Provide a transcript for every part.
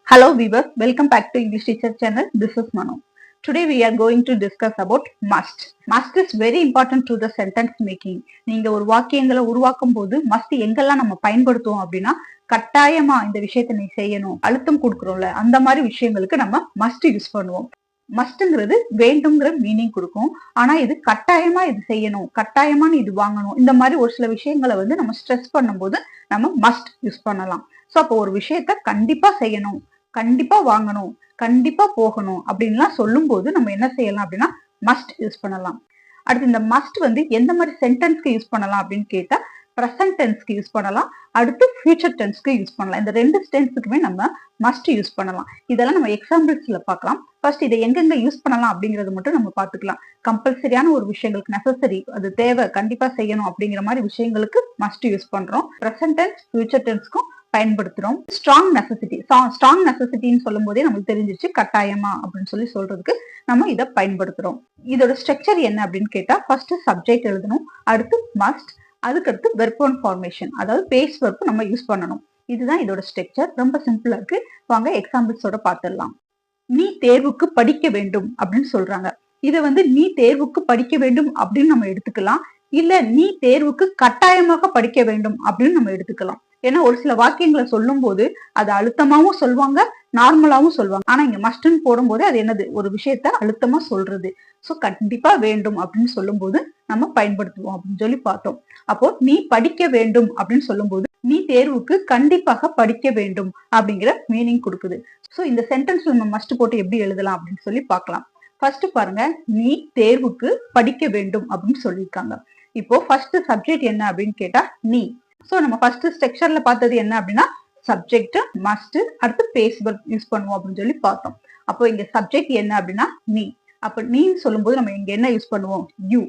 Hello viewers, welcome back to English Teacher channel. This is Manu. Today we are going to discuss about must. Must is very important to the sentence making. நீங்க ஒரு வாக்கியங்களை உருவாக்கும் போது must எங்கெல்லாம் நம்ம பயன்படுத்துவோம் அப்படின்னா கட்டாயமா இந்த விஷயத்தை நீ செய்யணும், அழுத்தம் கொடுக்குறோம்ல அந்த மாதிரி விஷயங்களுக்கு நம்ம must யூஸ் பண்ணுவோம். மஸ்ட்ங்கிறது வேண்டும்ங்கிற மீனிங் கொடுக்கும். ஆனா இது கட்டாயமா இது செய்யணும், கட்டாயமா இது வாங்கணும், இந்த மாதிரி ஒரு சில விஷயங்களை வந்து நம்ம ஸ்ட்ரெஸ் பண்ணும்போது நம்ம மஸ்ட் யூஸ் பண்ணலாம். சோ அப்போ ஒரு விஷயத்த கண்டிப்பா செய்யணும், கண்டிப்பா வாங்கணும், கண்டிப்பா போகணும் அப்படின்லாம் சொல்லும் போது நம்ம என்ன செய்யலாம் அப்படின்னா மஸ்ட் யூஸ் பண்ணலாம். அடுத்து இந்த மஸ்ட் வந்து எந்த மாதிரி சென்டென்ஸ்க்கு யூஸ் பண்ணலாம் அப்படின்னு கேட்டா பிரசன்ட் டென்ஸ்க்கு யூஸ் பண்ணலாம், அடுத்து ஃபியூச்சர் டென்ஸ்க்கு யூஸ் பண்ணலாம். இந்த ரெண்டு டென்ஸ்க்குமே நம்ம மஸ்ட் யூஸ் பண்ணலாம். இதெல்லாம் நம்ம எக்ஸாம்பிள்ஸ்ல பார்க்கலாம். ஃபர்ஸ்ட் இதை எங்கெங்க யூஸ் பண்ணலாம் அப்படிங்கறது மட்டும் நம்ம பார்த்துக்கலாம். கம்பல்சரியான ஒரு விஷயங்களுக்கு நெசசரி, அது தேவை, கண்டிப்பா செய்யணும் அப்படிங்கிற மாதிரி விஷயங்களுக்கு மஸ்ட் யூஸ் பண்றோம். பிரசன்ட் டென்ஸ் ஃபியூச்சர் டென்ஸ்க்கும் பயன்படுத்துறோம். ஸ்ட்ராங் நெசசிட்டி, ஸ்ட்ராங் நெசசிட்டின்னு சொல்லும் போதே நமக்கு தெரிஞ்சிச்சு கட்டாயமா அப்படின்னு சொல்லி சொல்றதுக்கு நம்ம இதை பயன்படுத்துறோம். இதோட ஸ்ட்ரக்சர் என்ன அப்படின்னு கேட்டா ஃபர்ஸ்ட் சப்ஜெக்ட் எழுதணும், அடுத்து மஸ்ட், அதுக்கடுத்து வெர்ப் ஆன் ஃபார்மேஷன், அதாவது பேஸ் வெர்ப் நம்ம யூஸ் பண்ணணும். இதுதான் இதோட ஸ்ட்ரக்சர். ரொம்ப சிம்பிளா இருக்கு. வாங்க எக்ஸாம்பிள்ஸோட பார்த்துடலாம். நீ தேர்வுக்கு படிக்க வேண்டும் அப்படின்னு சொல்றாங்க. இதை வந்து நீ தேர்வுக்கு படிக்க வேண்டும் அப்படின்னு நம்ம எடுத்துக்கலாம், இல்ல நீ தேர்வுக்கு கட்டாயமாக படிக்க வேண்டும் அப்படின்னு நம்ம எடுத்துக்கலாம். ஏன்னா ஒரு சில வாக்கியங்களை சொல்லும் போது அது அழுத்தமாவும் சொல்லுவாங்க, நார்மலாவும் சொல்லுவாங்க. ஆனா இங்க மஸ்ட்ன்னு போடும் போது அது என்னது, ஒரு விஷயத்த அழுத்தமா சொல்றது. சோ கண்டிப்பா வேண்டும் அப்படின்னு சொல்லும் போது நம்ம பயன்படுத்துவோம் அப்படின்னு சொல்லி பார்த்தோம். அப்போ நீ படிக்க வேண்டும் அப்படின்னு சொல்லும் போது நீ தேர்வுக்கு கண்டிப்பாக படிக்க வேண்டும் அப்படிங்கிற மீனிங் கொடுக்குது. சோ இந்த சென்டென்ஸ்ல நம்ம மஸ்ட் போட்டு எப்படி எழுதலாம் அப்படின்னு சொல்லி பார்க்கலாம். ஃபர்ஸ்ட் பாருங்க, நீ தேர்வுக்கு படிக்க வேண்டும் அப்படின்னு சொல்லியிருக்காங்க. இப்போ ஃபர்ஸ்ட் சப்ஜெக்ட் என்ன அப்படின்னு கேட்டா நீ. சோ நம்ம ஃபர்ஸ்ட் ஸ்ட்ரக்சர்ல பார்த்தது என்ன அப்படின்னா சப்ஜெக்ட், மஸ்ட், அடுத்து பேஸ் வெர்ப் யூஸ் பண்ணுவோம் அப்படின்னு சொல்லி பார்த்தோம். அப்போ இங்க சப்ஜெக்ட் என்ன அப்படின்னா நீ. அப்ப நீன்னு சொல்லும் போது நம்ம இங்க என்ன யூஸ் பண்ணுவோம், யூ.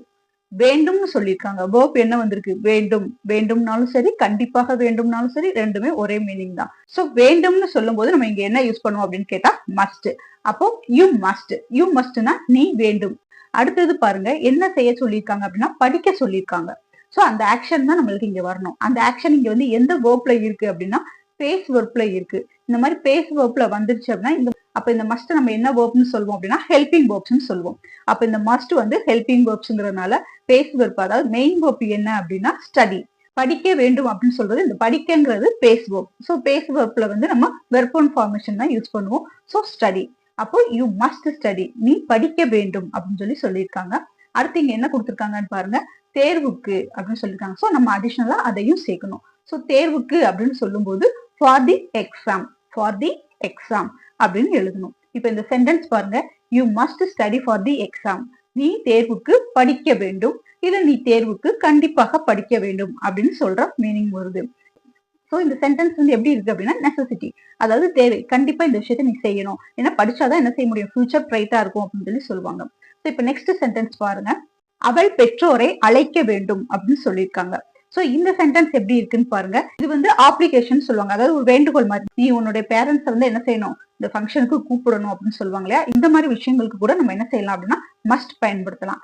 வேண்டும்னு சொல்லியிருக்காங்க, வேர்ப் என்ன வந்திருக்கு, வேண்டும். வேண்டும்னாலும் சரி, கண்டிப்பாக வேண்டும்னாலும் சரி, ரெண்டுமே ஒரே மீனிங் தான். சோ வேண்டும்னு சொல்லும் போது நம்ம இங்க என்ன யூஸ் பண்ணுவோம் அப்படின்னு கேட்டா மஸ்ட். அப்போ யூ மஸ்ட். யூ மஸ்ட்னா நீ வேண்டும். அடுத்தது பாருங்க, என்ன செய்ய சொல்லியிருக்காங்க அப்படின்னா படிக்க சொல்லியிருக்காங்க. சோ அந்த ஆக்ஷன் தான் நம்மளுக்கு இங்க வரணும். அந்த ஆக்ஷன் இங்க வந்து எந்த வேர்ப்ல இருக்கு அப்படின்னா பேஸ் வெர்ப்ல இருக்கு. இந்த மாதிரி பேஸ் வெர்ப்ல வந்துருச்சு அப்படின்னா அப்ப இந்த மஸ்ட் நம்ம என்ன வெர்ப்னு சொல்லுவோம் அப்படின்னா ஹெல்பிங் வெர்ப்ஸ்னு சொல்லுவோம். அப்ப இந்த மஸ்ட் வந்து ஹெல்பிங் வெர்ப்ஸ்ங்கிறதுனால பேஸ் வெர்ப், அதாவது மெயின் வெர்ப் என்ன அப்படின்னா ஸ்டடி. படிக்க வேண்டும் அப்படின்னு சொல்றது இந்த படிக்கங்கிறது பேஸ் வெர்ப். சோ பேஸ் வெர்ப்ல வந்து நம்ம வெர்ப் ஆன் ஃபார்மேஷன் தான் யூஸ் பண்ணுவோம். So study. அப்போ யூ மஸ்ட் ஸ்டடி, நீ படிக்க வேண்டும் அப்படின்னு சொல்லி சொல்லியிருக்காங்க. அடுத்து இங்க என்ன கொடுத்திருக்காங்கன்னு பாருங்க, தேர்வுக்கு அப்படின்னு சொல்லியிருக்காங்க. சோ நம்ம அடிஷனலா அதையும் சேர்க்கணும். சோ தேர்வுக்கு அப்படின்னு சொல்லும் போது for the exam, for the exam அப்படின்னு எழுதணும். இப்ப இந்த சென்டென்ஸ் பாருங்க, you must study for the exam. நீ தேர்வுக்கு படிக்க வேண்டும், இல்ல நீ தேர்வுக்கு கண்டிப்பாக படிக்க வேண்டும் அப்படின்னு சொல்ற மீனிங் வருது. சோ இந்த சென்டென்ஸ் வந்து எப்படி இருக்கு அப்படின்னா நெசசிட்டி, அதாவது தேவை, கண்டிப்பா இந்த விஷயத்த நீ செய்யணும், ஏன்னா படிச்சாதான் என்ன செய்ய முடியும், ஃபியூச்சர் பிரைட்டா இருக்கும் அப்படின்னு சொல்லி சொல்லுவாங்க. சோ இப்ப நெக்ஸ்ட் சென்டென்ஸ் பாருங்க, அவள் பெற்றோரை அழைக்க வேண்டும் அப்படின்னு சொல்லியிருக்காங்க. சோ இந்த சென்டென்ஸ் எப்படி இருக்குன்னு பாருங்க. இது வந்து ஆப்ளிகேஷன் சொல்லுவாங்க, அதாவது ஒரு வேண்டுகோள் மாதிரி. நீ உன்னுடைய பேரண்ட்ஸ் வந்து என்ன செய்யணும், இந்த ஃபங்க்ஷனுக்கு கூப்பிடணும் அப்படின்னு சொல்லுவாங்க இல்லையா. இந்த மாதிரி விஷயங்களுக்கு கூட நம்ம என்ன செய்யலாம் அப்படின்னா மஸ்ட் பயன்படுத்தலாம்.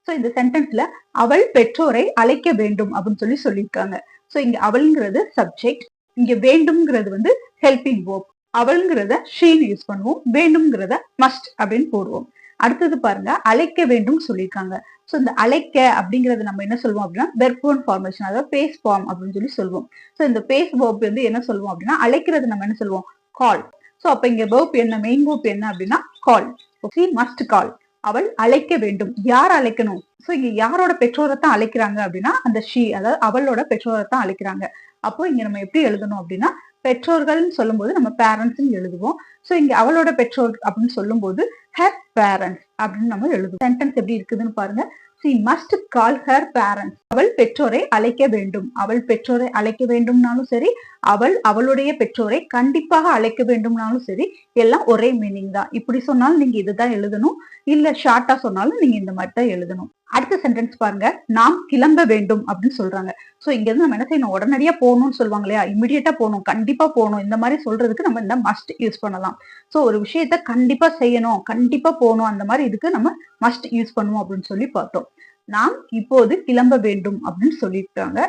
சோ இந்த சென்டென்ஸ்ல அவள் பெற்றோரை அழைக்க வேண்டும் அப்படின்னு சொல்லி சொல்லியிருக்காங்க. சோ இங்க அவள்ங்கிறது சப்ஜெக்ட், இங்க வேண்டும்ங்கிறது வந்து ஹெல்பிங் வேர்ப். அவள்ங்கிறத ஷீன்னு யூஸ் பண்ணுவோம், வேண்டும்ங்கிறத மஸ்ட் அப்படின்னு போடுவோம். அடுத்தது பாருங்க, அழைக்க வேண்டும் சொல்லியிருக்காங்க. சோ இந்த அழைக்க அப்படிங்கறது நம்ம என்ன சொல்லுவோம் அப்படின்னா வெர்ப் ஆன் ஃபார்மேஷன், அதாவது பேஸ் ஃபார்ம் அப்படின்னு சொல்லி சொல்லுவோம். சோ இந்த பேஸ் வெர்ப் வந்து என்ன சொல்லுவோம் அப்படின்னா அழைக்கிறது நம்ம என்ன சொல்லுவோம், கால். சோ அப்ப இங்க வெர்ப் என்ன, மெயின் வெர்ப் என்ன அப்படின்னா கால். ஷி மஸ்ட் கால், அவள் அழைக்க வேண்டும். யார் அழைக்கணும், சோ இங்க யாரோட பெற்றோரை தான் அழைக்கிறாங்க அப்படின்னா அந்த ஷீ, அதாவது அவளோட பெற்றோரை தான் அழைக்கிறாங்க. அப்போ இங்க நம்ம எப்படி எழுதணும் அப்படின்னா பெற்றோர்கள்னு சொல்லும் போது நம்ம பேரண்ட்ஸ் எழுதுவோம். சோ இங்க அவளோட பெற்றோர் அப்படின்னு சொல்லும் போது her parents அப்படின்னு நம்ம எழுதுவோம். சென்டென்ஸ் எப்படி இருக்குதுன்னு பாருங்க, she must call her parents. அவள் பெற்றோரை அழைக்க வேண்டும். அவள் பெற்றோரை அழைக்க வேண்டும்னாலும் சரி, அவள் அவளுடைய பெற்றோரை கண்டிப்பாக அழைக்க வேண்டும்னாலும் சரி, எல்லாம் ஒரே மீனிங் தான். இப்படி சொன்னாலும் நீங்க இதுதான் எழுதணும், இல்ல ஷார்ட்டா சொன்னாலும் நீங்க இந்த மாதிரி தான் எழுதணும். அடுத்த சென்டென்ஸ் பாருங்க, நாம் கிளம்ப வேண்டும் அப்படின்னு சொல்றாங்க. சோ இங்க இருந்து நம்ம என்ன செய்யணும், உடனடியா போகணும்னு சொல்லுவாங்க இல்லையா, இமிடியேட்டா போகணும், கண்டிப்பா போகணும், இந்த மாதிரி சொல்றதுக்கு நம்ம இந்த மஸ்ட் யூஸ் பண்ணலாம். சோ ஒரு விஷயத்த கண்டிப்பா செய்யணும், கண்டிப்பா போகணும், அந்த மாதிரி இதுக்கு நம்ம மஸ்ட் யூஸ் பண்ணுவோம் அப்படின்னு சொல்லி பார்த்தோம். நாம் இப்போது கிளம்ப வேண்டும் அப்படின்னு சொல்லியிருக்காங்க.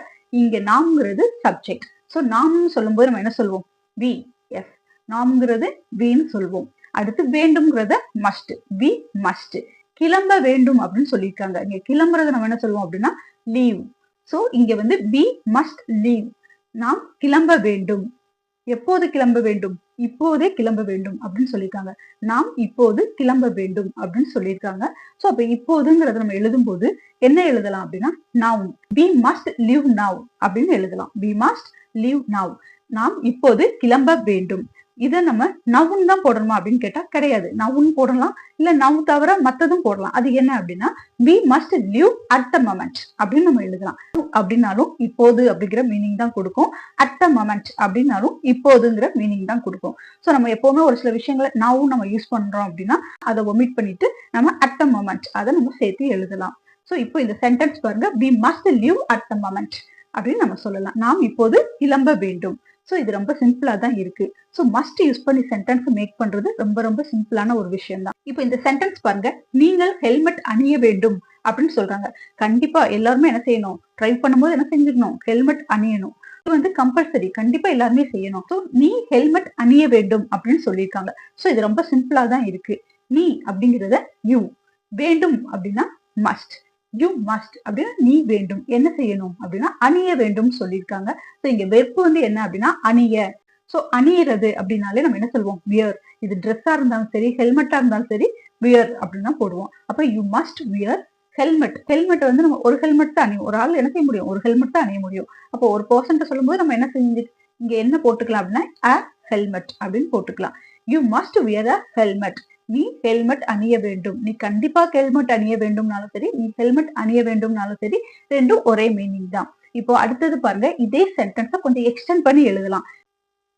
இங்க நாம்ங்கிறது சப்ஜெக்ட். சோ நாம்னு சொல்லும் போது நம்ம என்ன சொல்லுவோம், வி. எஸ், நாம்ங்கிறது வீன்னு சொல்வோம். அடுத்து வேண்டும்ங்கிறத மஸ்ட், வி மஸ்ட். கிளம்ப வேண்டும் அப்படின்னு சொல்லியிருக்காங்க. இங்க கிளம்புறத நம்ம என்ன சொல்லுவோம் அப்படின்னா லீவ். சோ இங்க வந்து பி மஸ்ட் லீவ். நாம் கிளம்ப வேண்டும். எப்போது கிளம்ப வேண்டும்? இப்போதே கிளம்ப வேண்டும் அப்படின்னு சொல்லியிருக்காங்க. நாம் இப்போது கிளம்ப வேண்டும் அப்படின்னு சொல்லியிருக்காங்க. சோ அப்ப இப்போதுங்கிறத நம்ம எழுதும் போது என்ன எழுதலாம் அப்படின்னா now. we must leave now அப்படின்னு எழுதலாம். we must leave now. நாம் இப்போது கிளம்ப வேண்டும். இதை நம்ம நவுன் தான் போடணுமா அப்படின்னு கேட்டா கிடையாது. நவுன் போடலாம், இல்ல நவ் தவிர மத்ததும் போடலாம். அது என்ன அப்படின்னா we must live at the moment அப்படின்னு நம்ம எழுதலாம். அப்படின்னாலும் இப்போது அப்படிங்கிற மீனிங் தான் கொடுக்கும். at the moment அப்படின்னாலும் இப்போதுங்கிற மீனிங் தான் கொடுக்கும். சோ நம்ம எப்பவுமே ஒரு சில விஷயங்களை நவ் நம்ம யூஸ் பண்றோம் அப்படின்னா அதை ஒமிட் பண்ணிட்டு நம்ம at the moment அதை நம்ம சேர்த்து எழுதலாம். சோ இப்போ இந்த சென்டென்ஸ் பாருங்க, we must live at the moment அப்படின்னு நம்ம சொல்லலாம். நாம் இப்போது கிளம்ப வேண்டும். சோ இது ரொம்ப சிம்பிளா தான் இருக்கு. சோ மஸ்ட் யூஸ் பண்ணி சென்டென்ஸ் மேக் பண்றது ரொம்ப ரொம்ப சிம்பிளான ஒரு விஷயம் தான். இப்போ இந்த சென்டென்ஸ் பாருங்க, நீங்கள் ஹெல்மெட் அணிய வேண்டும் அப்படின்னு சொல்றாங்க. கண்டிப்பா எல்லாருமே என்ன செய்யணும்? டிரைவ் பண்ணும்போது என்ன செஞ்சிடணும்? ஹெல்மெட் அணியணும். இது வந்து கம்பல்சரி, கண்டிப்பா எல்லாருமே செய்யணும். சோ நீ ஹெல்மெட் அணிய வேண்டும் அப்படின்னு சொல்லியிருக்காங்க. சோ இது ரொம்ப சிம்பிளா தான் இருக்கு. நீ அப்படிங்கறத யூ, வேண்டும் அப்படின்னா மஸ்ட், யூ மஸ்ட் அப்படின்னா நீ வேண்டும். என்ன செய்யணும் அப்படின்னா அணிய வேண்டும் சொல்லியிருக்காங்க. சோ இங்க வெர்ப் வந்து என்ன அப்படின்னா அணிய. சோ அணியறது அப்படின்னாலே நம்ம என்ன சொல்லுவோம்? வியர். இது ட்ரெஸ்ஸா இருந்தாலும் சரி, ஹெல்மெட்டா இருந்தாலும் சரி, வியர் அப்படின்னு தான் போடுவோம். அப்ப you must wear helmet. Helmet வந்து நம்ம ஒரு ஹெல்மெட் தான் அணியும். ஒரு ஆள் என்ன செய்ய முடியும்? ஒரு ஹெல்மெட் தான் அணிய முடியும். அப்போ ஒரு பர்சன்ட் சொல்லும் போது நம்ம என்ன செஞ்சு இங்க என்ன போட்டுக்கலாம் அப்படின்னா அ ஹெல்மெட் அப்படின்னு போட்டுக்கலாம். You must wear a helmet. நீ ஹெல்மெட் அணிய வேண்டும். நீ கண்டிப்பா ஹெல்மெட் அணிய வேண்டும்னாலும் சரி, நீ ஹெல்மெட் அணிய வேண்டும்னாலும் சரி, ரெண்டும் ஒரே மீனிங் தான். இப்போ அடுத்தது பாருங்க, இதே சென்டென்ஸ கொஞ்சம் எக்ஸ்டெண்ட் பண்ணி எழுதலாம்.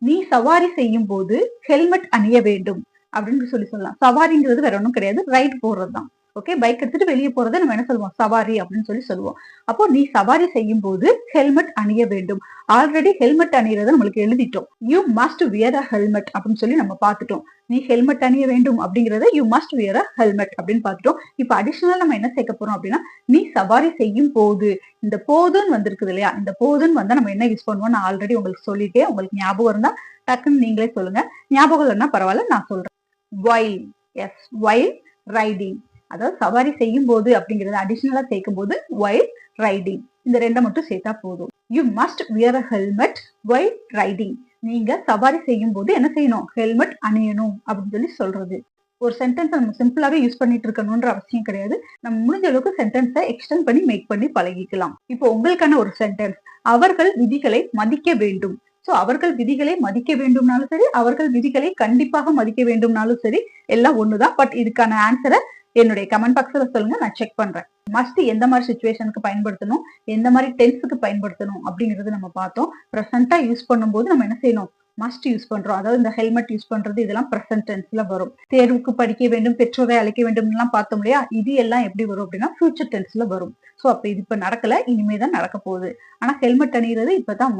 நீ சவாரி செய்யும் போது ஹெல்மெட் அணிய வேண்டும் அப்படின்னு சொல்லலாம். சவாரிங்கிறது வேற ஒன்றும் கிடையாது, ரைட் போறதுதான். ஓகே, பைக் எடுத்துட்டு வெளியே போறதை நம்ம என்ன சொல்லுவோம்? சவாரி அப்படின்னு சொல்லுவோம். அப்போ நீ சவாரி செய்யும் போது ஹெல்மெட் அணிய வேண்டும். ஆல்ரெடி ஹெல்மெட் அணியறத நம்மளுக்கு எழுதிட்டோம். You must wear a helmet அப்படின்னு சொல்லி நம்ம பார்த்துட்டோம். நீ ஹெல்மெட் அணிய வேண்டும் அப்படிங்கறத you must wear a helmet அப்படின்னு பார்த்துட்டோம். இப்ப அடிஷனலா நம்ம என்ன சேர்க்க போறோம் அப்படின்னா நீ சவாரி செய்யும் போது, இந்த போதுன்னு வந்திருக்குது இல்லையா? இந்த போதுன்னு வந்தா நம்ம என்ன யூஸ் பண்ணுவோம்? நான் ஆல்ரெடி உங்களுக்கு சொல்லிட்டேன். உங்களுக்கு ஞாபகம் இருந்தா டக்குன்னு நீங்களே சொல்லுங்க. ஞாபகம் இல்லைன்னா பரவாயில்ல, நான் சொல்றேன். while, yes, while riding. அதாவது சவாரி செய்யும் போது அப்படிங்கறது அடிஷனலா சேர்க்கும் போது while riding, இந்த ரெண்டை மட்டும் சேர்த்தா போதும். you must wear a helmet while riding. நீங்க சவாரி செய்யும் போது என்ன செய்யணும்? ஹெல்மெட் அணியணும் அப்படின்னு சொல்றது. ஒரு சென்டென்ஸ் நம்ம சிம்பிளாவே யூஸ் பண்ணிட்டு இருக்கணும்ன்ற அவசியம் கிடையாது. நம்ம முடிஞ்ச அளவுக்கு சென்டென்ஸை எக்ஸ்டெண்ட் பண்ணி மேக் பண்ணி பழகிக்கலாம். இப்போ உங்களுக்கான ஒரு சென்டென்ஸ், அவர்கள் விதிகளை மதிக்க வேண்டும். சோ அவர்கள் விதிகளை மதிக்க வேண்டும்னாலும் சரி, அவர்கள் விதிகளை கண்டிப்பாக மதிக்க வேண்டும்னாலும் சரி, எல்லாம் ஒண்ணுதான். பட் இதுக்கான ஆன்சரை என்னுடைய கமெண்ட் பாக்ஸ்ல சொல்லுங்க, நான் செக் பண்றேன். மஸ்ட் எந்த மாதிரி சிச்சுவேஷனுக்கு பயன்படுத்தணும், எந்த மாதிரி டென்ஸுக்கு பயன்படுத்தணும் அப்படிங்கறது நம்ம பார்த்தோம். பிரசன்டா யூஸ் பண்ணும்போது நம்ம என்ன செய்யணும்? மஸ்ட் யூஸ் பண்றோம். அதாவது இந்த ஹெல்மெட் யூஸ் பண்றது இதெல்லாம் பிரசன்ட் டென்ஸ்ல வரும். தேர்வுக்கு படிக்க வேண்டும், பெற்றோரை அழைக்க வேண்டும் எல்லாம் பார்த்தோம் இல்லையா? இது எல்லாம் எப்படி வரும் அப்படின்னா ஃபியூச்சர் டென்ஸ்ல வரும். சோ அப்ப இது இப்ப நடக்கல, இனிமேதான் நடக்க போகுது. ஆனா ஹெல்மெட் அணிகிறது இப்பதான்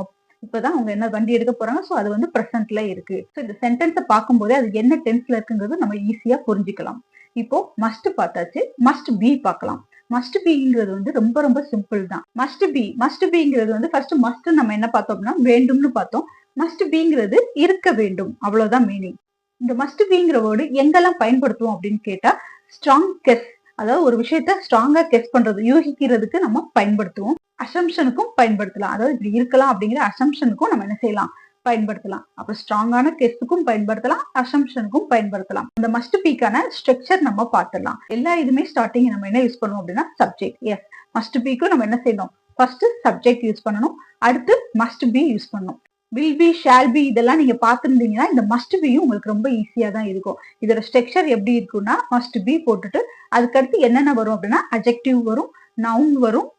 அவங்க என்ன வண்டி எடுக்க போறாங்க. சோ அது வந்து பிரசன்ட்ல இருக்கு. சோ இந்த சென்டென்ஸை பார்க்கும்போதே அது என்ன டென்ஸ்ல இருக்குங்கிறது நம்ம ஈஸியா புரிஞ்சுக்கலாம். இப்போ மஸ்ட் பார்த்தாச்சு, மஸ்ட் பி பார்க்கலாம். மஸ்ட் பிங்கிறது வந்து ரொம்ப ரொம்ப சிம்பிள் தான். மஸ்ட் பிங்கிறது வந்து ஃபர்ஸ்ட் மஸ்ட் நம்ம என்ன பார்த்தோம் அப்படின்னா வேண்டும்னு பார்த்தோம். மஸ்ட் பிங்கிறது இருக்க வேண்டும், அவ்வளவுதான் மீனிங். இந்த மஸ்ட் பிங்கிற வேர்டு எங்கெல்லாம் பயன்படுத்துவோம் அப்படின்னு கேட்டா ஸ்ட்ராங் கெஸ், அதாவது ஒரு விஷயத்த ஸ்ட்ராங்கா கெஸ் பண்றது, யூகிக்கிறதுக்கு நம்ம பயன்படுத்துவோம். அசம்ஷனுக்கும் பயன்படுத்தலாம். அதாவது இப்படி இருக்கலாம் அப்படிங்கிற அசம்ஷனுக்கும் நம்ம என்ன செய்யலாம்? பயன்படுத்தலாம். அப்புறம் ஸ்ட்ராங்கான கெஸ்டுக்கும் பயன்படுத்தலாம், அசம்ஷனுக்கும் பயன்படுத்தலாம். இந்த மஸ்ட் பீக்கான ஸ்ட்ரக்சர் நம்ம பார்த்துடலாம். எல்லா இதுமே ஸ்டார்டிங் நம்ம என்ன யூஸ் பண்ணுவோம் அப்படின்னா சப்ஜெக்ட். எஸ், மஸ்ட் பீக்கும் நம்ம என்ன செய்யணும்? ஃபர்ஸ்ட் சப்ஜெக்ட் யூஸ் பண்ணணும், அடுத்து மஸ்ட் பி யூஸ் பண்ணணும். வில் பி, ஷால் பி இதெல்லாம் நீங்க பார்த்துருந்தீங்கன்னா இந்த மஸ்ட் பியும் உங்களுக்கு ரொம்ப ஈஸியா தான் இருக்கும். இதோட ஸ்ட்ரக்சர் எப்படி இருக்குன்னா மஸ்ட் பி போட்டுட்டு அதுக்கடுத்து என்னென்ன வரும் அப்படின்னா அட்ஜெக்டிவ் வரும், நவுன் வரும்,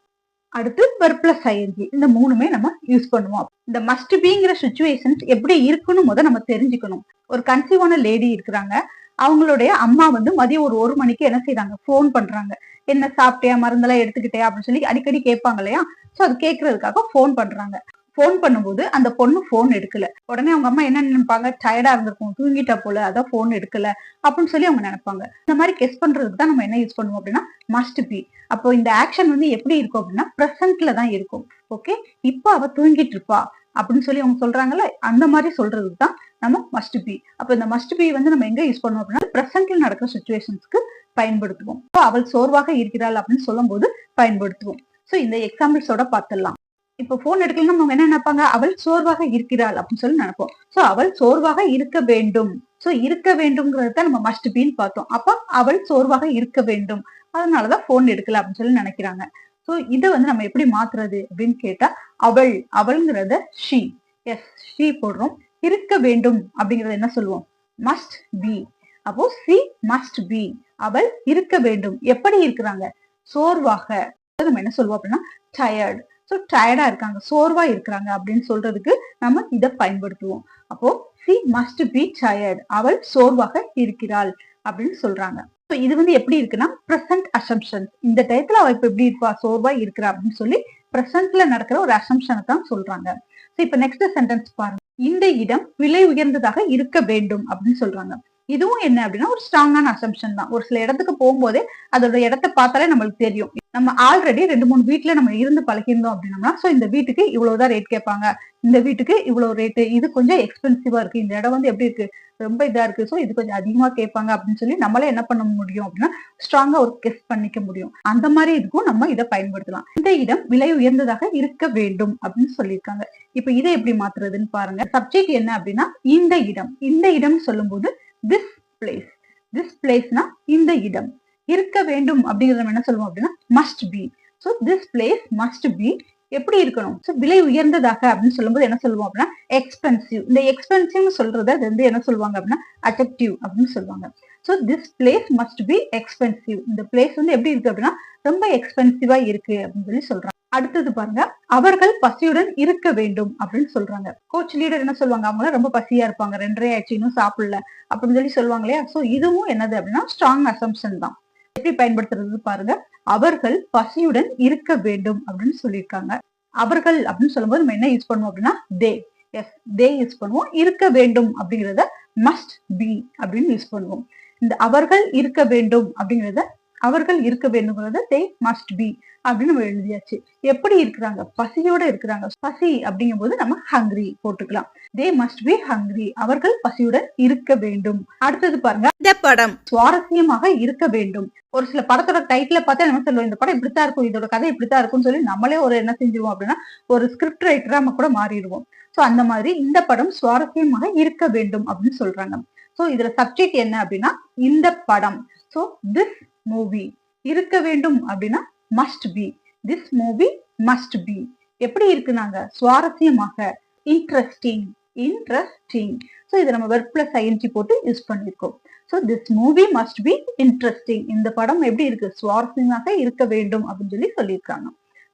அடுத்து வெர்ப் பிளஸ் ஐஎன்ஜி, இந்த மூணுமே நம்ம யூஸ் பண்ணுவோம். இந்த மஸ்ட் பிங்கிற சிச்சுவேஷன்ஸ் எப்படி இருக்குன்னு நம்ம தெரிஞ்சுக்கணும். ஒரு கன்சீவான லேடி இருக்கிறாங்க, அவங்களுடைய அம்மா வந்து மதியம் ஒரு 1 மணிக்கு என்ன செய்யறாங்க? போன் பண்றாங்க. என்ன சாப்பிட்டியா, மருந்தெல்லாம் எடுத்துக்கிட்டே அப்படின்னு சொல்லி அடிக்கடி கேட்பாங்க இல்லையா? சோ அது கேட்கறதுக்காக போன் பண்றாங்க. போன் பண்ணும்போது அந்த பொண்ணு போன் எடுக்கல. உடனே அவங்க அம்மா என்ன நினைப்பாங்க? டயர்டா இருந்திருக்கும், தூங்கிட்டா போல, அதான் போன் எடுக்கல அப்படின்னு சொல்லி அவங்க நினைப்பாங்க. இந்த மாதிரி கெஸ் பண்றதுக்கு தான் நம்ம என்ன யூஸ் பண்ணுவோம் அப்படின்னா மஸ்ட் பி. அப்போ இந்த ஆக்ஷன் வந்து எப்படி இருக்கும் அப்படின்னா பிரசன்ட்ல தான் இருக்கும். ஓகே, இப்போ அவ தூங்கிட்டு இருப்பா அப்படின்னு சொல்லி அவங்க சொல்றாங்கல்ல, அந்த மாதிரி சொல்றதுக்கு தான் நம்ம மஸ்ட் பி. அப்ப இந்த மஸ்ட் பி வந்து நம்ம எங்க யூஸ் பண்ணுவோம் அப்படின்னா பிரசன்ட்ல நடக்கிற சுச்சுவேஷன்ஸ்க்கு பயன்படுத்துவோம். அவள் சோர்வாக இருக்கிறாள் அப்படின்னு சொல்லும் போது பயன்படுத்துவோம். சோ இந்த எக்ஸாம்பிள்ஸோட பார்த்துடலாம். இப்ப போன் எடுக்கலன்னா அவங்க என்ன நினைப்பாங்க, அவள் சோர்வாக இருக்கிறாள் அப்படின்னு சொல்லி நினைப்போம். சோ அவள் சோர்வாக இருக்க வேண்டும். சோ இருக்க வேண்டும்ங்கிறத நம்ம மஸ்ட் பீன்னு பார்த்தோம். அப்ப அவள் சோர்வாக இருக்க வேண்டும், அதனாலதான் போன் எடுக்கல அப்படின்னு சொல்லி நினைக்கிறாங்க. சோ இதை வந்து நம்ம எப்படி மாத்துறது அப்படின்னு கேட்டா, அவள் அவள்ங்கிறத ஷீ, எஸ் ஷீ போடுறோம். இருக்க வேண்டும் அப்படிங்கறத என்ன சொல்லுவோம், மஸ்ட் பி. அப்போ சி மஸ்ட் பி, அவள் இருக்க வேண்டும். எப்படி இருக்கிறாங்க, சோர்வாக. நம்ம என்ன சொல்லுவோம் அப்படின்னா டயர்ட். சோ டயர்டா இருக்காங்க, சோர்வா இருக்கிறாங்க அப்படின்னு சொல்றதுக்கு நம்ம இதை பயன்படுத்துவோம். அப்போ சி மஸ்ட் பி டயர்ட், அவள் சோர்வாக இருக்கிறாள் அப்படின்னு சொல்றாங்க. இது வந்து எப்படி இருக்குன்னா பிரசன்ட் அசம்ஷன். இந்த டயத்துல அவ இப்ப எப்படி இருப்பா, சோர்வா இருக்கிறா அப்படின்னு சொல்லி பிரசன்ட்ல நடக்கிற ஒரு அசம்ஷனை தான் சொல்றாங்க. இப்ப நெக்ஸ்ட் சென்டென்ஸ் பாருங்க. இந்த இடம் விலை உயர்ந்ததாக இருக்க வேண்டும் அப்படின்னு சொல்றாங்க. இதுவும் என்ன அப்படின்னா ஒரு ஸ்ட்ராங்கான அசம்ஷன் தான். ஒரு சில இடத்துக்கு போகும்போதே அதோட இடத்தை பார்த்தாலே நம்மளுக்கு தெரியும். நம்ம ஆல்ரெடி 2-3 வீட்டுல நம்ம இருந்து பழகிருந்தோம் அப்படின்னா, சோ இந்த வீட்டுக்கு இவ்வளவுதான் ரேட் கேட்பாங்க, இந்த வீட்டுக்கு இவ்வளவு ரேட்டு, இது கொஞ்சம் எக்ஸ்பென்சிவா இருக்கு, இந்த இடம் வந்து எப்படி இருக்கு, ரொம்ப இதா இருக்கு, சோ இது கொஞ்சம் அதிகமா கேட்பாங்க அப்படின்னு சொல்லி நம்மளே என்ன பண்ண முடியும் அப்படின்னா ஸ்ட்ராங்கா ஒரு கெஸ் பண்ணிக்க முடியும். அந்த மாதிரி இதுக்கும் நம்ம இதை பயன்படுத்தலாம். இந்த இடம் விலை உயர்ந்ததாக இருக்க வேண்டும் அப்படின்னு சொல்லியிருக்காங்க. இப்ப இதை எப்படி மாத்துறதுன்னு பாருங்க. சப்ஜெக்ட் என்ன அப்படின்னா இந்த இடம். இந்த இடம் சொல்லும் போது திஸ் பிளேஸ். திஸ் பிளேஸ்னா இந்த இடம். இருக்க வேண்டும் அப்படிங்கறத நம்ம என்ன சொல்லுவோம் அப்படின்னா must be. So this place must be எப்படி இருக்கணும், சோ விலை உயர்ந்ததாக அப்படின்னு சொல்லும்போது என்ன சொல்லுவோம் அப்படின்னா எக்ஸ்பென்சிவ். இந்த எக்ஸ்பென்சிவ் சொல்றத வந்து என்ன சொல்லுவாங்க அப்படின்னா அட்ஜெக்டிவ் அப்படின்னு சொல்லுவாங்க. So this place must be expensive. இந்த பிளேஸ் வந்து எப்படி இருக்கு அப்படின்னா ரொம்ப எக்ஸ்பென்சிவா இருக்கு அப்படின்னு சொல்லி சொல்றாங்க. அடுத்தது பாருங்க, அவர்கள் பசியுடன் இருக்க வேண்டும் அப்படின்னு சொல்றாங்க. கோச் லீடர் என்ன சொல்லுவாங்க, அவங்க ரொம்ப பசியா இருப்பாங்க, 2:30 ஆயிடுச்சு இன்னும் சாப்பிடல அப்படின்னு சொல்லி சொல்லுவாங்க இல்லையா. சோ இதுவும் என்னது அப்படின்னா ஸ்ட்ராங் அசம்ஷன் தான். எப்படி பயன்படுத்துறது பாருங்க. அவர்கள் பசியுடன் இருக்க வேண்டும் அப்படின்னு சொல்லியிருக்காங்க. அவர்கள் அப்படின்னு சொல்லும்போது நம்ம என்ன யூஸ் பண்ணுவோம் அப்படின்னா தே. எஸ் தே யூஸ் பண்ணுவோம். இருக்க வேண்டும் அப்படிங்கறத மஸ்ட் பி அப்படின்னு யூஸ் பண்ணுவோம். இந்த அவர்கள் இருக்க வேண்டும் அப்படிங்கறத அவர்கள் இருக்க வேண்டும்ங்கிறத தே மஸ்ட் பி அப்படின்னு நம்ம எழுதியாச்சு. எப்படி இருக்கிறாங்க, பசியோட இருக்கிறாங்க. பசி அப்படிங்கும் போது நம்ம ஹங்கிரி போட்டுக்கலாம். தே மஸ்ட் பி ஹங்கிரி, அவர்கள் பசியுடன் இருக்க வேண்டும். அடுத்தது பாருங்க, இந்த படம் சுவாரஸ்யமாக இருக்க வேண்டும். ஒரு சில படத்தோட டைட்டில பார்த்தா நம்ம சொல்லுவோம் இந்த படம் இப்படித்தான் இருக்கும், இதோட கதை இப்படித்தான் இருக்கும்னு சொல்லி நம்மளே ஒரு என்ன செஞ்சிருவோம் அப்படின்னா ஒரு ஸ்கிரிப்ட் ரைட்டரா நம்ம கூட மாறிடுவோம். சோ அந்த மாதிரி இந்த படம் சுவாரஸ்யமாக இருக்க வேண்டும் அப்படின்னு சொல்றாங்க. சோ இதுல சப்ஜெக்ட் என்ன அப்படின்னா இந்த படம். So this movie. இருக்க வேண்டும் அப்படின்னா must be. This movie must be. எப்படி இருக்குனாங்க, சுவாரஸ்யமாக, இன்ட்ரெஸ்டிங். இன்ட்ரெஸ்டிங். சோ இதை நம்ம வெர்ப் பிளஸ் ஐஎன்ஜி போட்டு யூஸ் பண்ணிருக்கோம். So this movie must be interesting. இந்த படம் எப்படி இருக்கு, சுவாரஸ்யமாக இருக்க வேண்டும் அப்படின்னு சொல்லி சொல்லியிருக்காங்க.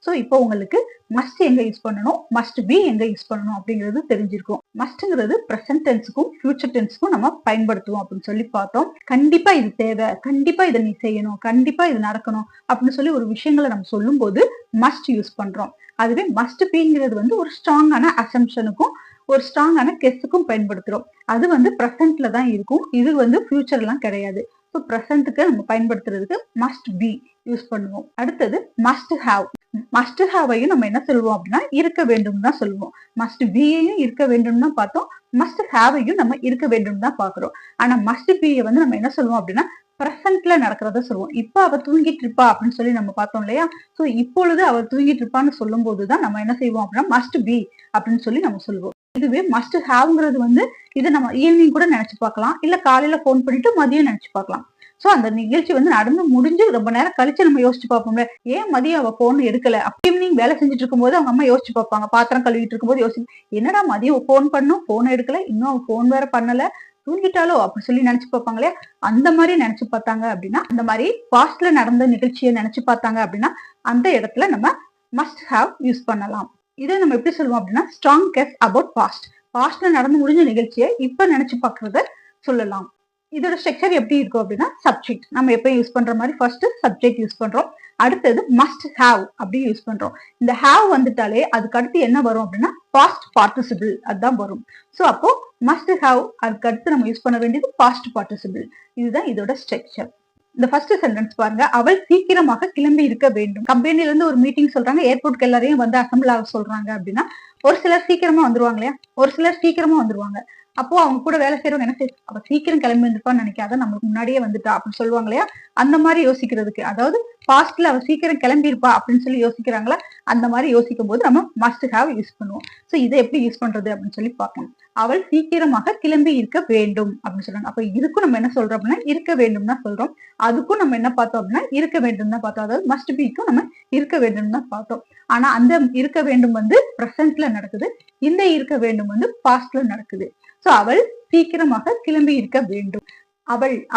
சோ இப்போ உங்களுக்கு மஸ்ட் எங்க யூஸ் பண்ணணும், மஸ்ட் பி எங்க யூஸ் பண்ணணும் அப்படிங்கிறது தெரிஞ்சிருக்கும். மஸ்ட்ங்கிறது பிரசன்ட் டென்ஸ்க்கும் ஃபியூச்சர் டென்ஸ்க்கும் நம்ம பயன்படுத்துவோம் அப்படின்னு சொல்லி பார்த்தோம். கண்டிப்பா இது தேவை, கண்டிப்பா இதை நீ செய்யணும், கண்டிப்பா இது நடக்கணும் அப்படின்னு சொல்லி ஒரு விஷயங்களை நம்ம சொல்லும் போது மஸ்ட் யூஸ் பண்றோம். அதுவே மஸ்ட் பிங்கிறது வந்து ஒரு ஸ்ட்ராங்கான அசம்ஷனுக்கும் ஒரு ஸ்ட்ராங்கான கெஸ்ஸுக்கும் பயன்படுத்துறோம். அது வந்து பிரசன்ட்ல தான் இருக்கும், இது வந்து ஃபியூச்சர் எல்லாம் கிடையாது. ஸோ ப்ரெசன்ட்டுக்கு நம்ம பயன்படுத்துறதுக்கு மஸ்ட் பி யூஸ் பண்ணுவோம். அடுத்தது மஸ்ட் ஹாவ். மஸ்ட் ஹாவையும் நம்ம என்ன சொல்லுவோம் அப்படின்னா இருக்க வேண்டும் தான் சொல்லுவோம். மஸ்ட் பியையும் இருக்க வேண்டும் தான் பார்த்தோம், மஸ்ட் ஹாவையும் நம்ம இருக்க வேண்டும் தான் பாக்குறோம். ஆனா மஸ்ட் பியை வந்து நம்ம என்ன சொல்லுவோம் அப்படின்னா பிரசன்ட்ல நடக்கிறத சொல்லுவோம். இப்ப அவ தூங்கிட்டு இருப்பா அப்படின்னு சொல்லி நம்ம பார்த்தோம் இல்லையா. சோ இப்பொழுது அவ தூங்கிட்டு இருப்பான்னு சொல்லும் போதுதான் நம்ம என்ன செய்வோம் அப்படின்னா மஸ்ட் பி அப்படின்னு சொல்லி நம்ம சொல்லுவோம். இதுவே மஸ்ட் ஹாவ்ங்கிறது வந்து இதை நம்ம ஈவினிங் கூட நினைச்சு பார்க்கலாம், இல்ல காலையில போன் பண்ணிட்டு மதியம் நினைச்சு பார்க்கலாம். சோ அந்த நிகழ்ச்சி வந்து நடந்து முடிஞ்சு ரொம்ப நேரம் கழிச்சு நம்ம யோசிச்சு பார்ப்போம்ல, ஏன் மதியம் அவ போன் எடுக்கல. ஈவினிங் வேலை செஞ்சுட்டு இருக்கும் போது அவங்க அம்மா யோசிச்சு பார்ப்பாங்க, பாத்திரம் கழுவிட்டு இருக்கும் போது யோசிச்சு என்னடா மதியம் போன் பண்ணும், போன் எடுக்கல, இன்னும் அவ போன் வேற பண்ணல, தூங்கிட்டாலோ அப்படி சொல்லி நினைச்சு பார்ப்பாங்களே. அந்த மாதிரி நினைச்சு பார்த்தாங்க அப்படின்னா, அந்த மாதிரி பாஸ்ட்ல நடந்த நிகழ்ச்சியை நினைச்சு பார்த்தாங்க அப்படின்னா அந்த இடத்துல நம்ம மஸ்ட் ஹாவ் யூஸ் பண்ணலாம். இதை நம்ம எப்படி சொல்லுவோம் அப்படின்னா ஸ்ட்ராங் கெஸ் அபவுட் பாஸ்ட். பாஸ்ட்ல நடந்து முடிஞ்ச நிகழ்ச்சியை இப்ப நினைச்சு பார்க்கறத சொல்லலாம். இதோட ஸ்ட்ரக்சர் எப்படி இருக்கும் அப்படின்னா சப்ஜெக்ட் நம்ம எப்பயும் யூஸ் பண்ற மாதிரி ஃபர்ஸ்ட் சப்ஜெக்ட் யூஸ் பண்றோம், அடுத்தது மஸ்ட் ஹாவ் அப்படி யூஸ் பண்றோம். இந்த ஹாவ் வந்துட்டாலே அதுக்கு அடுத்து என்ன வரும் அப்படின்னா பாஸ்ட் பார்ட்டிசிபிள் அதுதான் வரும். சோ அப்போ மஸ்ட் ஹாவ் அதுக்கு அடுத்து நம்ம யூஸ் பண்ண வேண்டியது பாஸ்ட் பார்ட்டிசிபிள். இதுதான் இதோட ஸ்ட்ரக்சர். இந்த ஃபர்ஸ்ட் சென்டென்ஸ் பாருங்க, அவள் சீக்கிரமாக கிளம்பி இருக்க வேண்டும். கம்பெனில இருந்து ஒரு மீட்டிங் சொல்றாங்க, ஏர்போர்ட்க்கு எல்லாரையும் வந்து அசம்பிள் ஆக சொல்றாங்க அப்படின்னா, ஒரு சிலர் சீக்கிரமா வந்துருவாங்க இல்லையா, ஒரு சிலர் சீக்கிரமா வந்துருவாங்க. அப்போ அவங்க கூட வேலை செய்யறவங்க என்ன செய்ய, அவ சீக்கிரம் கிளம்பி வந்திருப்பான்னு நினைக்காத, நம்மளுக்கு முன்னாடியே வந்துட்டா அப்படின்னு சொல்லுவாங்க இல்லையா, அந்த மாதிரி யோசிக்கிறதுக்கு, அதாவது பாஸ்ட்ல அவ சீக்கிரம் கிளம்பி இருப்பா அப்படின்னு சொல்லி யோசிக்கிறாங்களா, அந்த மாதிரி யோசிக்கும் போது நம்ம மஸ்ட் ஹாவ் யூஸ் பண்ணுவோம். சோ இதை எப்படி யூஸ் பண்றது அப்படின்னு சொல்லி பார்க்கணும். அவள் சீக்கிரமாக கிளம்பி இருக்க வேண்டும் அப்படின்னு சொல்றாங்க. அப்ப இதுக்கும் நம்ம என்ன சொல்றோம் அப்படின்னா இருக்க வேண்டும் தான் சொல்றோம். அதுக்கும் நம்ம என்ன பார்த்தோம் அப்படின்னா இருக்க வேண்டும் தான் பார்த்தோம். அதாவது மஸ்ட் பிக்கும் நம்ம இருக்க வேண்டும் தான் பார்த்தோம். ஆனா அந்த இருக்க வேண்டும் வந்து பிரசன்ட்ல நடக்குது, இந்த இருக்க வேண்டும் வந்து பாஸ்ட்ல நடக்குது. சோ அவள் சீக்கிரமாக கிளம்பி இருக்க வேண்டும்.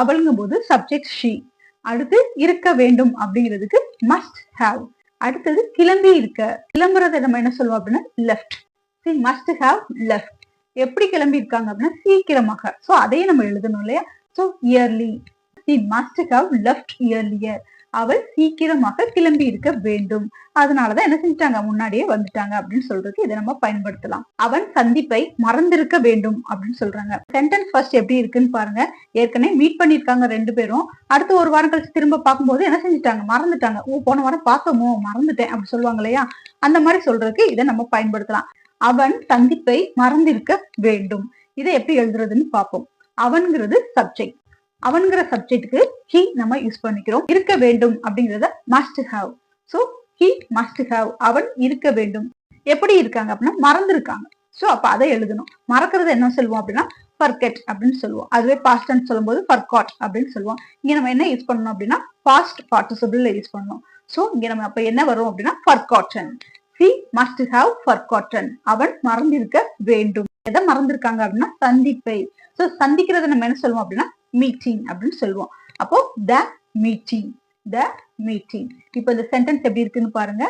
அவள்ங்கும் போது சப்ஜெக்ட் ஷீ. அடுத்து இருக்க வேண்டும் அப்படிங்கிறதுக்கு மஸ்ட் ஹாவ். அடுத்தது கிளம்பி இருக்க, கிளம்புறதை நம்ம என்ன சொல்லுவோம் அப்படின்னா லெஃப்ட். Must have left. எப்படி கிளம்பி இருக்காங்க அப்படின்னா சீக்கிரமாக. சோ அதையும் நம்ம எழுதணும் இல்லையா. So early, must have left earlier. அவள் சீக்கிரமாக கிளம்பி இருக்க வேண்டும். அதனாலதான் என்ன செஞ்சாங்க, முன்னாடியே வந்துட்டாங்க அப்படின்னு சொல்றதுக்கு இதை நம்ம பயன்படுத்தலாம். அவன் சந்திப்பை மறந்திருக்க வேண்டும் அப்படின்னு சொல்றாங்க. சென்டென்ஸ் ஃபர்ஸ்ட் எப்படி இருக்குன்னு பாருங்க. ஏற்கனவே மீட் பண்ணிருக்காங்க ரெண்டு பேரும். அடுத்து ஒரு வாரம் கழிச்சு திரும்ப பார்க்கும்போது என்ன செஞ்சுட்டாங்க, மறந்துட்டாங்க. போன வாரம் பார்த்தோமோ மறந்துட்டேன் அப்படி சொல்லுவாங்க இல்லையா, அந்த மாதிரி சொல்றதுக்கு இதை நம்ம பயன்படுத்தலாம். அவன் சந்திப்பை மறந்திருக்க வேண்டும். இதை எப்படி எழுதுறதுன்னு பார்ப்போம். அவன்கிறது சப்ஜெக்ட். அவன்கிற சப்ஜெக்டுக்கு he நம்ம யூஸ் பண்ணிக்கிறோம். இருக்க வேண்டும் அப்படிங்கறத must have. So he must have. அவன் இருக்க வேண்டும். எப்படி இருக்காங்க அப்படின்னா மறந்துருக்காங்க. சோ அப்ப அதை எழுதணும். மறக்கிறது என்ன சொல்லுவோம் அப்படின்னா forget அப்படின்னு சொல்லுவோம். அதுவே past tense சொல்லும்போது forgot அப்படின்னு சொல்லுவோம். இங்க நம்ம என்ன யூஸ் பண்ணணும் அப்படின்னா past participle யூஸ் பண்ணணும். சோ இங்க நம்ம அப்ப என்ன வரும் அப்படின்னா forgotten. he must have forgotten. அவன் மறந்திருக்க வேண்டும். எதை மறந்திருக்காங்க அப்படின்னா சந்திப்பை. சோ சந்திக்கிறத நம்ம என்ன சொல்லுவோம் அப்படின்னா மீட்டிங் அப்படின்னு சொல்லுவோம். அப்போ the meeting, the meeting. இப்போ இந்த சென்டென்ஸ் எப்படி இருக்குன்னு பாருங்க.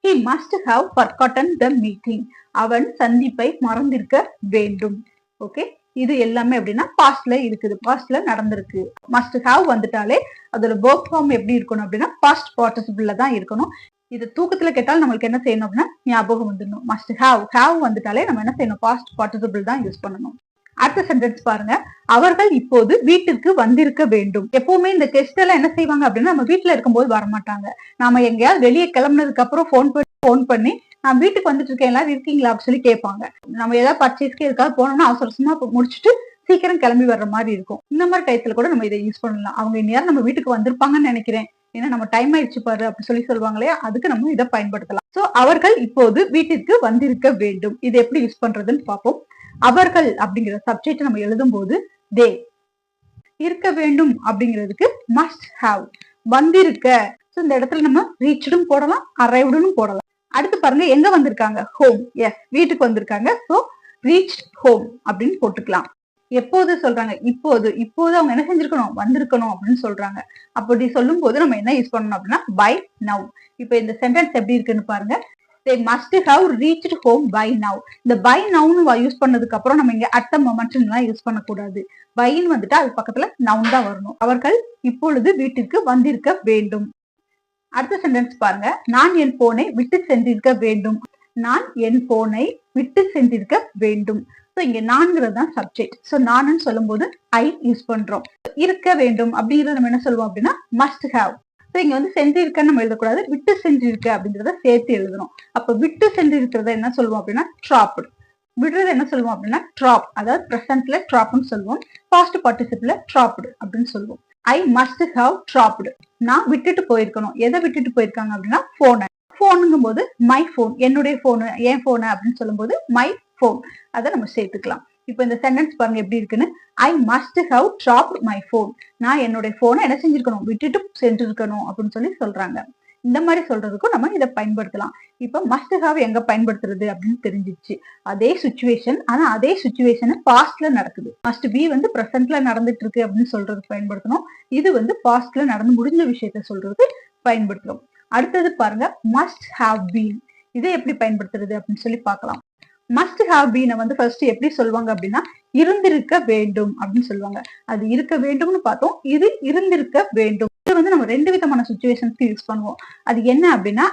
he must have forgotten the meeting. அவன் சந்திப்பை மறந்திருக்க வேண்டும். ஓகே, இது எல்லாமே எப்படின்னா பாஸ்ட்ல இருக்குது, பாஸ்ட்ல நடந்திருக்கு. must have வந்துட்டாலே அதோட verb form எப்படி இருக்கணும் அப்படின்னா past participle தான் இருக்கணும். இது தூக்கத்துல கேட்டாலும் நம்மளுக்கு என்ன செய்யணும் அப்படின்னா ஞாபகம் வந்துடணும். must have வந்துட்டாலே நம்ம என்ன செய்யணும், past participle தான் யூஸ் பண்ணணும். அடுத்த சென்டென்ஸ் பாருங்க. அவர்கள் இப்போது வீட்டிற்கு வந்திருக்க வேண்டும். எப்பவுமே இந்த கெஸ்ட் எல்லாம் என்ன செய்வாங்க அப்படின்னா நம்ம வீட்டுல இருக்கும்போது வரமாட்டாங்க. நாம எங்கேயாவது வெளியே கிளம்புனதுக்கு அப்புறம் போன் பண்ணி நான் வீட்டுக்கு வந்துட்டு இருக்கேன், எல்லாரும் இருக்கீங்களா அப்படின்னு சொல்லி கேட்பாங்க. நம்ம ஏதாவது பர்ச்சேஸ்க்கு எதுக்காவது போனோம்னா அவசரமா முடிச்சுட்டு சீக்கிரம் கிளம்பி வர்ற மாதிரி இருக்கும். இந்த மாதிரி டயத்துல கூட நம்ம இதை யூஸ் பண்ணலாம். அவங்க இந்நேரம் நம்ம வீட்டுக்கு வந்திருப்பாங்கன்னு நினைக்கிறேன், ஏன்னா நம்ம டைம் ஆயிடுச்சு பாரு அப்படி சொல்லி சொல்லுவாங்களே, அதுக்கு நம்ம இதை பயன்படுத்தலாம். சோ அவர்கள் இப்போது வீட்டிற்கு வந்திருக்க வேண்டும். இது எப்படி யூஸ் பண்றதுன்னு பார்ப்போம். அவர்கள் அப்படிங்கிற சப்ஜெக்ட் நம்ம எழுதும் போது தே. இருக்க வேண்டும் அப்படிங்கிறதுக்கு மஸ்ட் ஹாவ். வந்திருக்க, இந்த இடத்துல நம்ம ரீச்டும் போடலாம், அரைவ்டும் போடலாம். அடுத்து பாருங்க, எங்க வந்திருக்காங்க, ஹோம். எஸ், வீட்டுக்கு வந்திருக்காங்க. சோ ரீச் ஹோம் அப்படின்னு போட்டுக்கலாம். எப்போது சொல்றாங்க, இப்போது. இப்போது அவங்க என்ன செஞ்சிருக்கணும், வந்திருக்கணும் அப்படின்னு சொல்றாங்க. அப்படி சொல்லும் போது நம்ம என்ன யூஸ் பண்ணணும் அப்படின்னா பை நவ். இப்ப இந்த சென்டென்ஸ் எப்படி இருக்குன்னு பாருங்க. they must have reached home by now. இந்த by nowன்னு யூஸ் பண்ணதுக்கு அப்புறம் நம்ம இங்க at the moment எல்லாம் யூஸ் பண்ணக்கூடாது. பைன்னு வந்துட்டு அது பக்கத்துல noun தான் வரணும். அவர்கள் இப்பொழுது வீட்டிற்கு வந்திருக்க வேண்டும். அடுத்த சென்டென்ஸ் பாருங்க. நான் என் போனை விட்டு சென்றிருக்க வேண்டும். நான் என் போனை விட்டு சென்றிருக்க வேண்டும். சோ இங்க நான்கிறது தான் சப்ஜெக்ட். சோ நான் சொல்லும் போது ஐ யூஸ் பண்றோம். இருக்க வேண்டும் அப்படிங்கறத நம்ம என்ன சொல்லுவோம் அப்படின்னா must have. இங்க வந்து சென்றிருக்க நம்ம எழுதக்கூடாது, விட்டு சென்றிருக்க அப்படின்றத சேர்த்து எழுதணும். அப்ப விட்டு சென்றிருக்கிறத என்ன சொல்லுவோம் அப்படின்னா ட்ராப்டு. விடுறது என்ன சொல்லுவோம் அப்படின்னா ட்ராப். அதாவது பிரசன்ட்ல ட்ராப்னு சொல்லுவோம், பாஸ்ட் பார்ட்டிசிபிள்ல ட்ராப்டு அப்படின்னு சொல்லுவோம். I must have dropped. நான் விட்டுட்டு போயிருக்கணும். எதை விட்டுட்டு போயிருக்காங்க அப்படின்னா போனை. போனுங்கும் போது மை போன், என்னுடைய போனு, என் போனு அப்படின்னு சொல்லும் போது மை போன், அதை நம்ம சேர்த்துக்கலாம். இப்ப இந்த சென்டென்ஸ் பாருங்க எப்படி இருக்குன்னு. I must have dropped my phone. நான் என்னுடைய போனை என்ன செஞ்சிருக்கணும், விட்டுட்டு சென்றிருக்கணும் அப்படின்னு சொல்லி சொல்றாங்க. இந்த மாதிரி சொல்றதுக்கும் நம்ம இதை பயன்படுத்தலாம். இப்ப மஸ்ட் ஹவ் எங்க பயன்படுத்துறது அப்படின்னு தெரிஞ்சிச்சு. அதே சுச்சுவேஷன், ஆனா அதே சுச்சுவேஷன் பாஸ்ட்ல நடக்குது. மஸ்ட் பி வந்து பிரசன்ட்ல நடந்துட்டு இருக்கு அப்படின்னு சொல்றதுக்கு பயன்படுத்தணும். இது வந்து பாஸ்ட்ல நடந்து முடிஞ்ச விஷயத்த சொல்றதுக்கு பயன்படுத்துறோம். அடுத்தது பாருங்க, மஸ்ட் ஹாவ் பீன். இதை எப்படி பயன்படுத்துறது அப்படின்னு சொல்லி பார்க்கலாம். மஸ்ட் ஹாவ் பீனை வந்து ஃபர்ஸ்ட் எப்படி சொல்லுவாங்க அப்படின்னா இருந்திருக்க வேண்டும் அப்படின்னு சொல்லுவாங்க. அது இருக்க வேண்டும்னு பார்த்தோம், இது இருந்திருக்க வேண்டும். இது வந்து நம்ம ரெண்டு விதமான சுச்சுவேஷன்ஸ்க்கு யூஸ் பண்ணுவோம். அது என்ன அப்படின்னா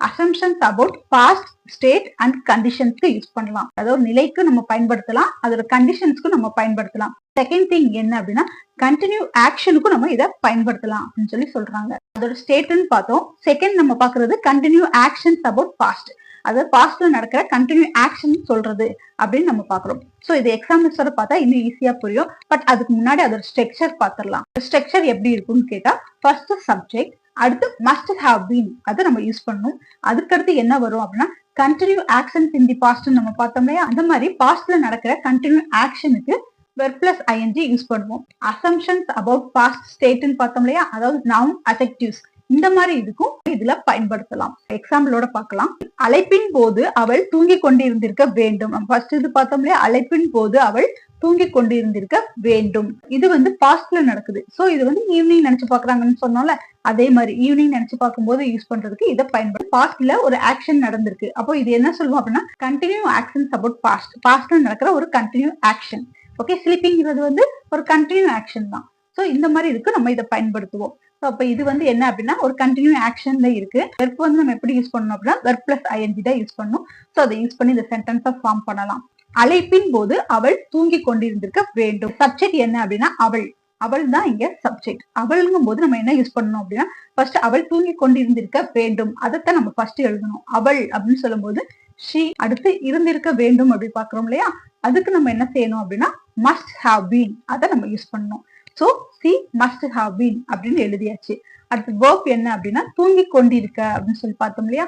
assumptions about past state and கண்டிஷன்ஸ்க்கு யூஸ் பண்ணலாம். அதாவது நிலைக்கு நம்ம பயன்படுத்தலாம், அதோட கண்டிஷன்ஸ்க்கு நம்ம பயன்படுத்தலாம். செகண்ட் திங் என்ன அப்படின்னா கண்டினியூ ஆக்ஷனுக்கும் நம்ம இதை பயன்படுத்தலாம் அப்படின்னு சொல்லி சொல்றாங்க. அதோட ஸ்டேட்னு பார்த்தோம். செகண்ட் நம்ம பாக்குறது கண்டினியூ ஆக்ஷன்ஸ் அபவுட் பாஸ்ட், அதாவது பாஸ்ட்ல நடக்கிற கண்டினியூ ஆக்ஷன் சொல்றது அப்படின்னு நம்ம பாக்குறோம். சோ இது எக்ஸாம்பிள்ஸோட பார்த்தா இன்னும் ஈஸியா புரியும். பட் அதுக்கு முன்னாடி அதோட ஸ்ட்ரக்சர் பார்த்துடலாம். ஸ்ட்ரக்சர் எப்படி இருக்கும்னு கேட்டா ஃபர்ஸ்ட் சப்ஜெக்ட், அடுத்து மஸ்ட் ஹாவ் பீன் அதை நம்ம யூஸ் பண்ணணும். அதுக்கடுத்து என்ன வரும் அப்படின்னா continue actions in the past நம்ம பார்த்தோம். அந்த மாதிரி பாஸ்ட்ல நடக்கிற கண்டினியூ ஆக்ஷனுக்கு வெர்ப் பிளஸ் ஐஎன்ஜி யூஸ் பண்ணுவோம். அசம்ஷன்ஸ் அபவுட் பாஸ்ட் ஸ்டேட்னு பார்த்தோம் இல்லையா, அதாவது நவுன் அஜெக்டிவ்ஸ் இந்த மாதிரி இதுக்கும் இதுல பயன்படுத்தலாம். எக்ஸாம்பிளோட பார்க்கலாம். அழைப்பின் போது அவள் தூங்கி கொண்டிருந்திருக்க வேண்டும். நம்ம ஃபர்ஸ்ட் இது பார்த்தோம் இல்லையா, அழைப்பின் போது அவள் தூங்கி கொண்டிருந்திருக்க வேண்டும். இது வந்து பாஸ்ட்ல நடக்குது. சோ இது வந்து ஈவினிங் நினைச்சு பாக்குறாங்கன்னு சொன்னோம்ல, அதே மாதிரி ஈவினிங் நினைச்சு பார்க்கும்போது யூஸ் பண்றதுக்கு இதை பயன்படுது. பாஸ்ட்ல ஒரு ஆக்ஷன் நடந்திருக்கு, அப்போ இது என்ன சொல்லுவோம் அப்படின்னா கண்டினியூ ஆக்ஷன்ஸ் அபவுட் பாஸ்ட், பாஸ்ட்ல நடக்கிற ஒரு கண்டினியூ ஆக்ஷன். ஓகே, ஸ்லீப்பிங்கிறது வந்து ஒரு கண்டினியூ ஆக்ஷன் தான். சோ இந்த மாதிரி இருக்கு, நம்ம இதை பயன்படுத்துவோம். அப்ப இது வந்து என்ன அப்படின்னா ஒரு கண்டினியூ ஆக்ஷன்ல இருக்கு. வெர்ப் வந்து நம்ம எப்படி யூஸ் பண்ணணும் அப்படின்னா வெர்ப் பிளஸ் ஐஎன்ஜி தான் யூஸ் பண்ணணும். சோ அதை யூஸ் பண்ணி இந்த சென்டென்ஸை ஃபார்ம் பண்ணலாம். அழைப்பின் போது அவள் தூங்கி கொண்டிருந்திருக்க வேண்டும். சப்ஜெக்ட் என்ன அப்படின்னா அவள், அவள் தான் இங்க சப்ஜெக்ட். அவள்ங்கும் போது நம்ம என்ன யூஸ் பண்ணணும் அப்படின்னா ஃபர்ஸ்ட் அவள் தூங்கி கொண்டிருந்திருக்க வேண்டும், அதைத்தான் நம்ம ஃபர்ஸ்ட் எழுதணும். அவள் அப்படின்னு சொல்லும் போது ஷீ, அடுத்து இருந்திருக்க வேண்டும் அப்படி பாக்குறோம் இல்லையா, அதுக்கு நம்ம என்ன செய்யணும் அப்படின்னா மஸ்ட் ஹாவ் பீன் அதை நம்ம யூஸ் பண்ணணும். So C must have been அப்படின்னு எழுதியாச்சு. அடுத்து வேர்ப் என்ன அப்படின்னா தூங்கி கொண்டிருக்க அப்படின்னு சொல்லி பார்த்தோம் இல்லையா,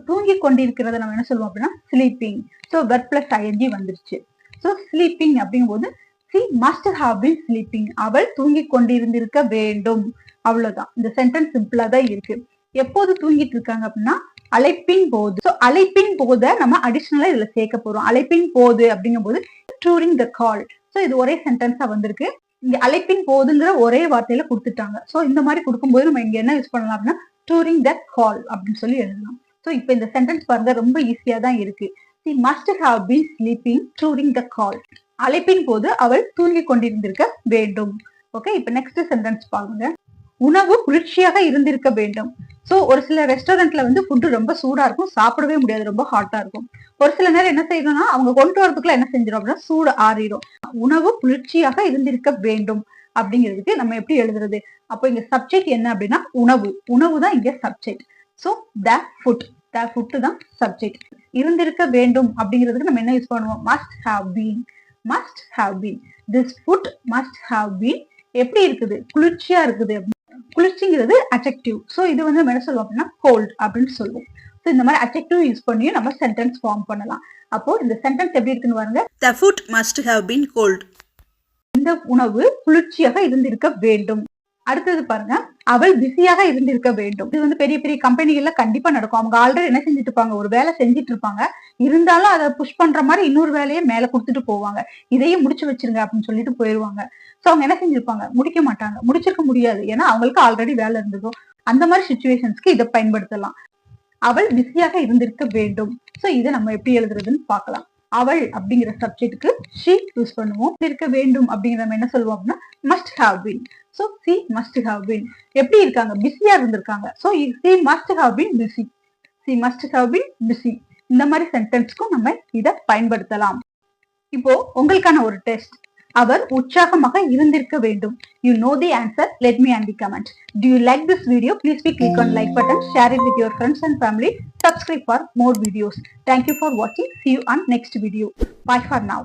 தூங்கி கொண்டிருக்கிறத நம்ம என்ன சொல்லுவோம் அப்படின்னா sleeping. So verb plus ING வந்துருச்சு. சோ ஸ்லீப்பிங் அப்படிங்கும் போது she must have been sleeping, அவள் தூங்கி கொண்டிருந்திருக்க வேண்டும். அவ்வளவுதான். இந்த சென்டென்ஸ் சிம்பிளா தான் இருக்கு. எப்போது தூங்கிட்டு இருக்காங்க அப்படின்னா அழைப்பின் போது. சோ அழைப்பின் போத நம்ம அடிஷனலா இதுல சேர்க்க போறோம். அழைப்பின் போது அப்படிங்கும் போது டூரிங் த கால். சோ இது ஒரே சென்டென்ஸா வந்திருக்கு. இங்க அழைப்பின் போதுங்கிற ஒரே வார்த்தையில கொடுத்துட்டாங்க. சோ இந்த மாதிரி கொடுக்கும்போது நம்ம இங்க என்ன யூஸ் பண்ணலாம் அப்படின்னா டூரிங் த கால் அப்படின்னு சொல்லி எழுதலாம். சோ இப்ப இந்த சென்டென்ஸ் பாருங்க ரொம்ப ஈஸியா தான் இருக்கு. She must have been sleeping during the call. அழைப்பின் போது அவள் தூங்கி கொண்டிருந்திருக்க வேண்டும். ஓகே, இப்ப நெக்ஸ்ட் சென்டென்ஸ் பாருங்க. உணவு குளிர்ச்சியாக இருந்திருக்க வேண்டும். சோ ஒரு சில ரெஸ்டாரண்ட்ல வந்து ஃபுட்டு ரொம்ப சூடா இருக்கும், சாப்பிடவே முடியாது, ரொம்ப ஹாட்டா இருக்கும். ஒரு சில நேரம் என்ன செய்யணும்னா அவங்க கொண்டு வரதுக்குள்ள என்ன செஞ்சிடும் அப்படின்னா சூடு ஆறிடும். உணவு குளிர்ச்சியாக இருந்திருக்க வேண்டும் அப்படிங்கிறதுக்கு நம்ம எப்படி எழுதுறது? அப்போ இங்க சப்ஜெக்ட் என்ன அப்படின்னா உணவு, உணவு தான் இங்க subject. So the food, the food தான் சப்ஜெக்ட். இருந்திருக்க வேண்டும் அப்படிங்கிறதுக்கு நம்ம என்ன யூஸ் பண்ணுவோம்? Must have been, must have been. This food must have been எப்படி இருக்குது? குளிர்ச்சியா இருக்குது. குளிர்ச்சிங்கிறது அட்ஜெக்டிவ். சோ இது வந்து நம்ம என்ன சொல்லுவோம் அப்படின்னா கோல்ட் அப்படின்னு சொல்லுவோம். சோ இந்த மாதிரி அட்ஜெக்டிவ் யூஸ் பண்ணி நம்ம சென்டென்ஸ் ஃபார்ம் பண்ணலாம். அப்போ இந்த சென்டென்ஸ் எப்படி இருக்குன்னு பாருங்க. The food must have been cold. இந்த உணவு குளிர்ச்சியாக இருந்திருக்க வேண்டும். அடுத்தது பாருங்க, அவள் பிஸியாக இருந்திருக்க வேண்டும். இது வந்து பெரிய பெரிய கம்பெனிகள்ல கண்டிப்பா நடக்கும். அவங்க ஆல்ரெடி என்ன செஞ்சுட்டு இருப்பாங்க, ஒரு வேலை செஞ்சுட்டு இருப்பாங்க, இருந்தாலும் அதை புஷ் பண்ற மாதிரி இன்னொரு வேலையை மேல கொடுத்துட்டு போவாங்க. இதையும் முடிச்சு வச்சிருங்க அப்படின்னு சொல்லிட்டு போயிருவாங்க. சோ அவங்க என்ன செஞ்சிருப்பாங்க, முடிக்க மாட்டாங்க, முடிச்சிருக்க முடியாது, ஏன்னா அவங்களுக்கு ஆல்ரெடி வேலை இருந்ததோ. அந்த மாதிரி சிச்சுவேஷன்ஸ்க்கு இதை பயன்படுத்தலாம். அவள் பிஸியாக இருந்திருக்க வேண்டும். சோ இதை நம்ம எப்படி எழுதுறதுன்னு பார்க்கலாம். அவள் அப்படிங்கிற சப்ஜெக்ட்டுக்கு ஷீ யூஸ் பண்ணுவோம். இருக்க வேண்டும் அப்படிங்கிற நம்ம என்ன சொல்லுவோம் அப்படின்னா must have been. So C must have been எப்படி இருக்காங்க, பிஸியா இருந்திருக்காங்க. So C must have been busy, C must have been busy. இந்த மாதிரி சென்டென்ஸ்க்கும் நம்ம இதை பயன்படுத்தலாம். இப்போ உங்களுக்கான ஒரு டெஸ்ட். அவர் உற்சாகமாக இருந்திருக்க வேண்டும். You know the answer. Let me and the comment. Do you like this video? Please click on like button, share it with your friends and family, subscribe for more videos. Thank you for watching. See you on next video. Bye for now.